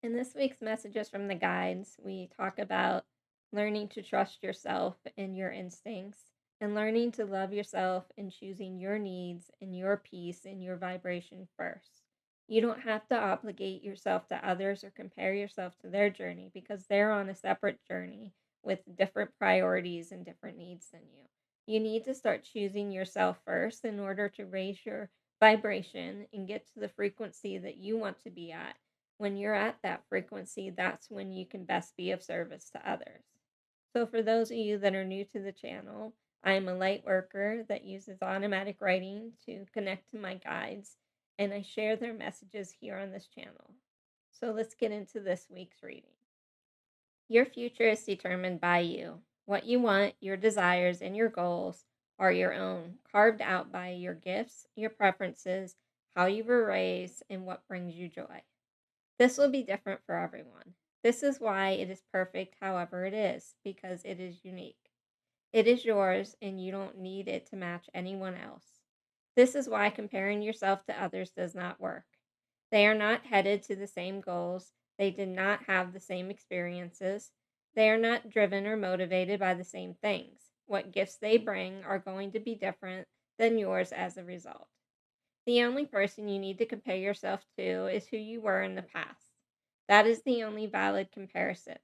In this week's messages from the guides, we talk about learning to trust yourself and your instincts, and learning to love yourself and choosing your needs and your peace and your vibration first. You don't have to obligate yourself to others or compare yourself to their journey because they're on a separate journey with different priorities and different needs than you. You need to start choosing yourself first in order to raise your vibration and get to the frequency that you want to be at. When you're at that frequency, that's when you can best be of service to others. So, for those of you that are new to the channel, I am a light worker that uses automatic writing to connect to my guides, and I share their messages here on this channel. So, let's get into this week's reading. Your future is determined by you. What you want, your desires, and your goals are your own, carved out by your gifts, your preferences, how you were raised, and what brings you joy. This will be different for everyone. This is why it is perfect however it is, because it is unique. It is yours, and you don't need it to match anyone else. This is why comparing yourself to others does not work. They are not headed to the same goals. They did not have the same experiences. They are not driven or motivated by the same things. What gifts they bring are going to be different than yours as a result. The only person you need to compare yourself to is who you were in the past. That is the only valid comparison.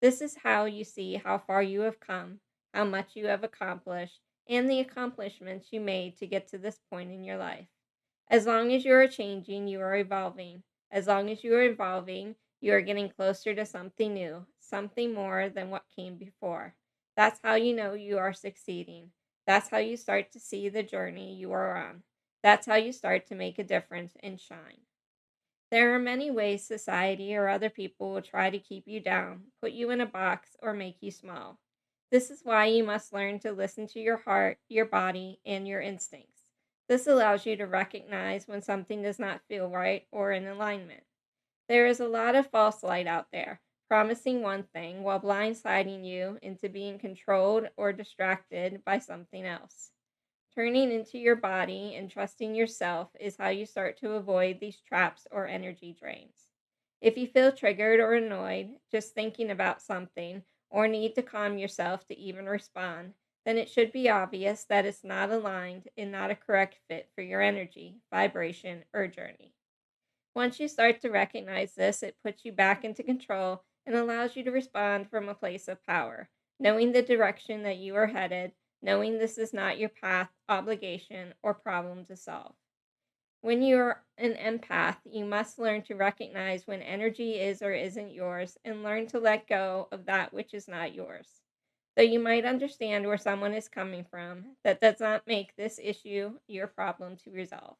This is how you see how far you have come, how much you have accomplished, and the accomplishments you made to get to this point in your life. As long as you are changing, you are evolving. As long as you are evolving, you are getting closer to something new, something more than what came before. That's how you know you are succeeding. That's how you start to see the journey you are on. That's how you start to make a difference and shine. There are many ways society or other people will try to keep you down, put you in a box, or make you small. This is why you must learn to listen to your heart, your body, and your instincts. This allows you to recognize when something does not feel right or in alignment. There is a lot of false light out there, promising one thing while blindsiding you into being controlled or distracted by something else. Turning into your body and trusting yourself is how you start to avoid these traps or energy drains. If you feel triggered or annoyed just thinking about something or need to calm yourself to even respond, then it should be obvious that it's not aligned and not a correct fit for your energy, vibration, or journey. Once you start to recognize this, it puts you back into control and allows you to respond from a place of power, knowing the direction that you are headed, knowing this is not your path, obligation, or problem to solve. When you're an empath, you must learn to recognize when energy is or isn't yours and learn to let go of that which is not yours. Though you might understand where someone is coming from, that does not make this issue your problem to resolve.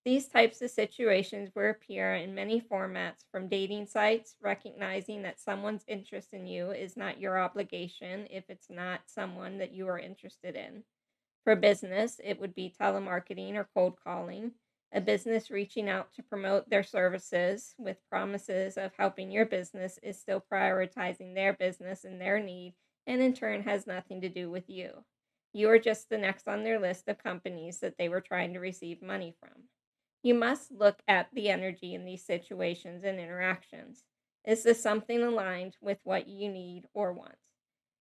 These types of situations will appear in many formats from dating sites, recognizing that someone's interest in you is not your obligation if it's not someone that you are interested in. For business, it would be telemarketing or cold calling, a business reaching out to promote their services with promises of helping your business is still prioritizing their business and their need, and in turn has nothing to do with you. You are just the next on their list of companies that they were trying to receive money from. You must look at the energy in these situations and interactions. Is this something aligned with what you need or want?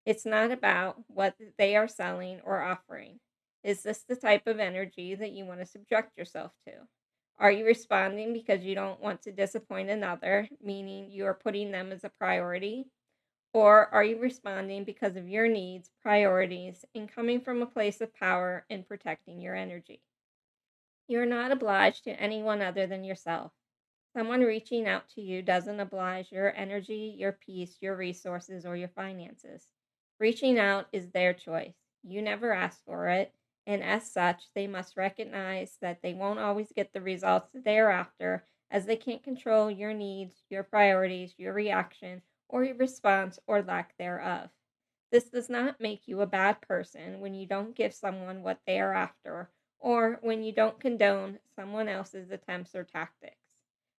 It's not about what they are selling or offering. Is this the type of energy that you want to subject yourself to? Are you responding because you don't want to disappoint another, meaning you are putting them as a priority? Or are you responding because of your needs, priorities, and coming from a place of power and protecting your energy? You're not obliged to anyone other than yourself. Someone reaching out to you doesn't oblige your energy, your peace, your resources, or your finances. Reaching out is their choice. You never asked for it, and as such, they must recognize that they won't always get the results that they are after, as they can't control your needs, your priorities, your reaction, or your response or lack thereof. This does not make you a bad person when you don't give someone what they are after, or when you don't condone someone else's attempts or tactics.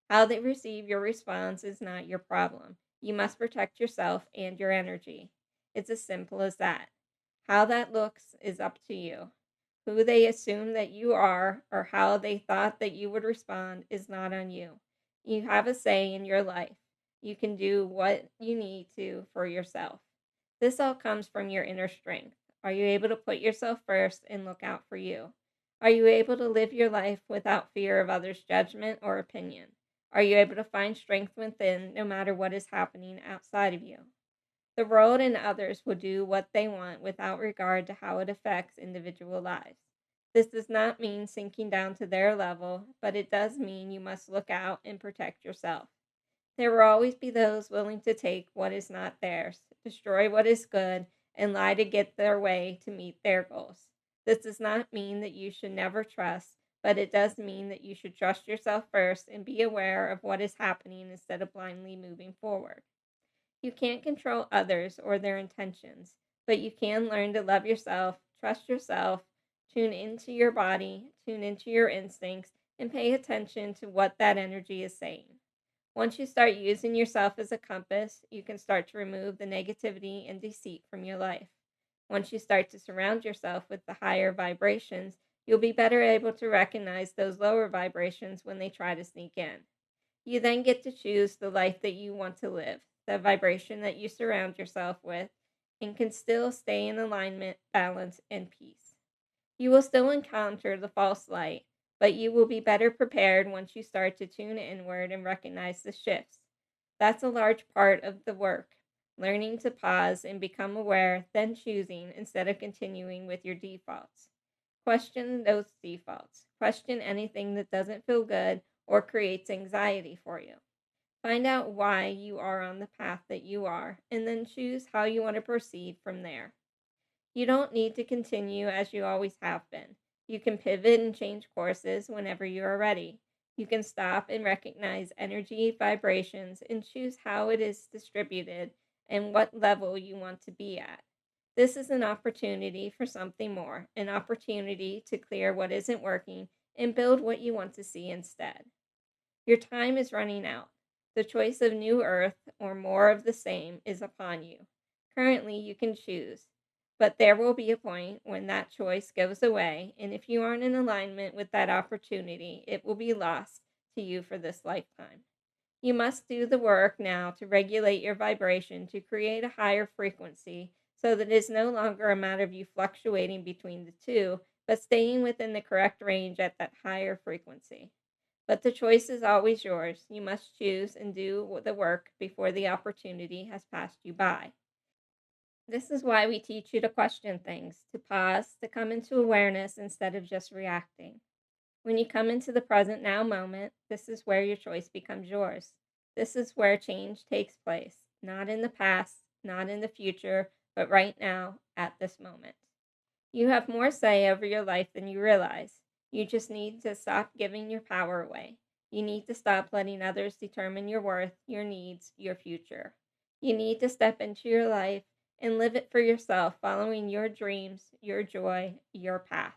How they receive your response is not your problem. You must protect yourself and your energy. It's as simple as that. How that looks is up to you. Who they assume that you are or how they thought that you would respond is not on you. You have a say in your life. You can do what you need to for yourself. This all comes from your inner strength. Are you able to put yourself first and look out for you? Are you able to live your life without fear of others' judgment or opinion? Are you able to find strength within no matter what is happening outside of you? The world and others will do what they want without regard to how it affects individual lives. This does not mean sinking down to their level, but it does mean you must look out and protect yourself. There will always be those willing to take what is not theirs, destroy what is good, and lie to get their way to meet their goals. This does not mean that you should never trust, but it does mean that you should trust yourself first and be aware of what is happening instead of blindly moving forward. You can't control others or their intentions, but you can learn to love yourself, trust yourself, tune into your body, tune into your instincts, and pay attention to what that energy is saying. Once you start using yourself as a compass, you can start to remove the negativity and deceit from your life. Once you start to surround yourself with the higher vibrations, you'll be better able to recognize those lower vibrations when they try to sneak in. You then get to choose the life that you want to live, the vibration that you surround yourself with, and can still stay in alignment, balance, and peace. You will still encounter the false light, but you will be better prepared once you start to tune inward and recognize the shifts. That's a large part of the work. Learning to pause and become aware, then choosing instead of continuing with your defaults. Question those defaults. Question anything that doesn't feel good or creates anxiety for you. Find out why you are on the path that you are, and then choose how you want to proceed from there. You don't need to continue as you always have been. You can pivot and change courses whenever you are ready. You can stop and recognize energy, vibrations, and choose how it is distributed and what level you want to be at. This is an opportunity for something more, an opportunity to clear what isn't working and build what you want to see instead. Your time is running out. The choice of new earth or more of the same is upon you. Currently, you can choose, but there will be a point when that choice goes away, and if you aren't in alignment with that opportunity, it will be lost to you for this lifetime. You must do the work now to regulate your vibration to create a higher frequency so that it is no longer a matter of you fluctuating between the two, but staying within the correct range at that higher frequency. But the choice is always yours. You must choose and do the work before the opportunity has passed you by. This is why we teach you to question things, to pause, to come into awareness instead of just reacting. When you come into the present now moment, this is where your choice becomes yours. This is where change takes place, not in the past, not in the future, but right now, at this moment. You have more say over your life than you realize. You just need to stop giving your power away. You need to stop letting others determine your worth, your needs, your future. You need to step into your life and live it for yourself, following your dreams, your joy, your path.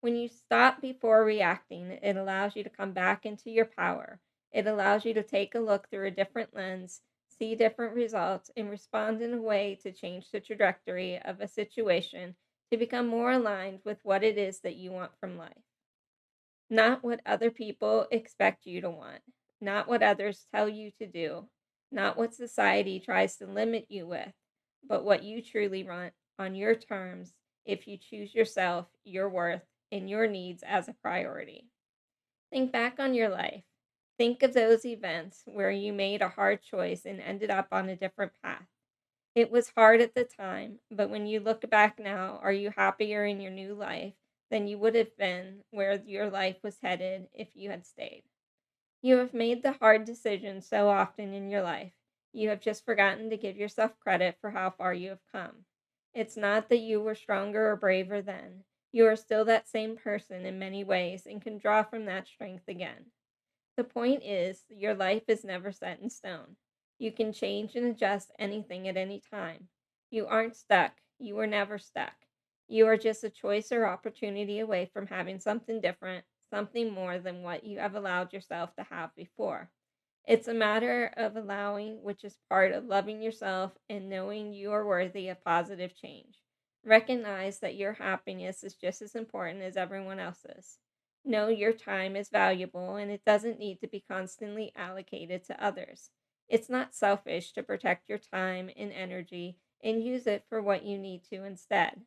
When you stop before reacting, it allows you to come back into your power. It allows you to take a look through a different lens, see different results, and respond in a way to change the trajectory of a situation to become more aligned with what it is that you want from life. Not what other people expect you to want, not what others tell you to do, not what society tries to limit you with, but what you truly want on your terms if you choose yourself, your worth, and your needs as a priority. Think back on your life. Think of those events where you made a hard choice and ended up on a different path. It was hard at the time, but when you look back now, are you happier in your new life than you would have been where your life was headed if you had stayed? You have made the hard decisions so often in your life. You have just forgotten to give yourself credit for how far you have come. It's not that you were stronger or braver then. You are still that same person in many ways and can draw from that strength again. The point is, your life is never set in stone. You can change and adjust anything at any time. You aren't stuck. You were never stuck. You are just a choice or opportunity away from having something different, something more than what you have allowed yourself to have before. It's a matter of allowing, which is part of loving yourself and knowing you are worthy of positive change. Recognize that your happiness is just as important as everyone else's. Know your time is valuable and it doesn't need to be constantly allocated to others. It's not selfish to protect your time and energy and use it for what you need to instead.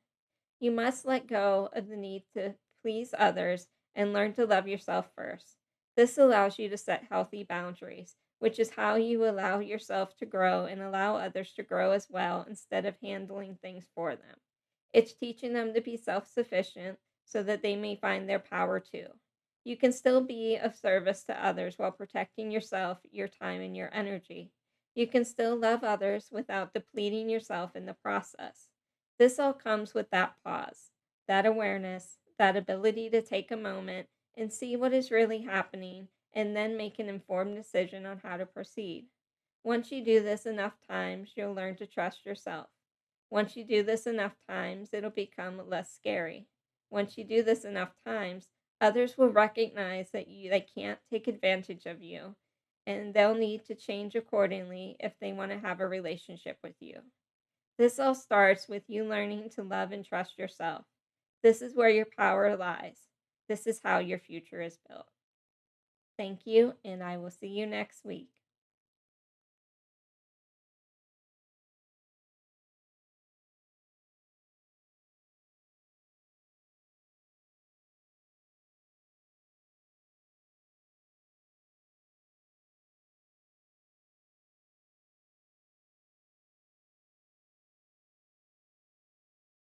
You must let go of the need to please others and learn to love yourself first. This allows you to set healthy boundaries, which is how you allow yourself to grow and allow others to grow as well instead of handling things for them. It's teaching them to be self sufficient so that they may find their power too. You can still be of service to others while protecting yourself, your time, and your energy. You can still love others without depleting yourself in the process. This all comes with that pause, that awareness, that ability to take a moment and see what is really happening, and then make an informed decision on how to proceed. Once you do this enough times, you'll learn to trust yourself. Once you do this enough times, it'll become less scary. Once you do this enough times, others will recognize that they can't take advantage of you, and they'll need to change accordingly if they want to have a relationship with you. This all starts with you learning to love and trust yourself. This is where your power lies. This is how your future is built. Thank you, and I will see you next week.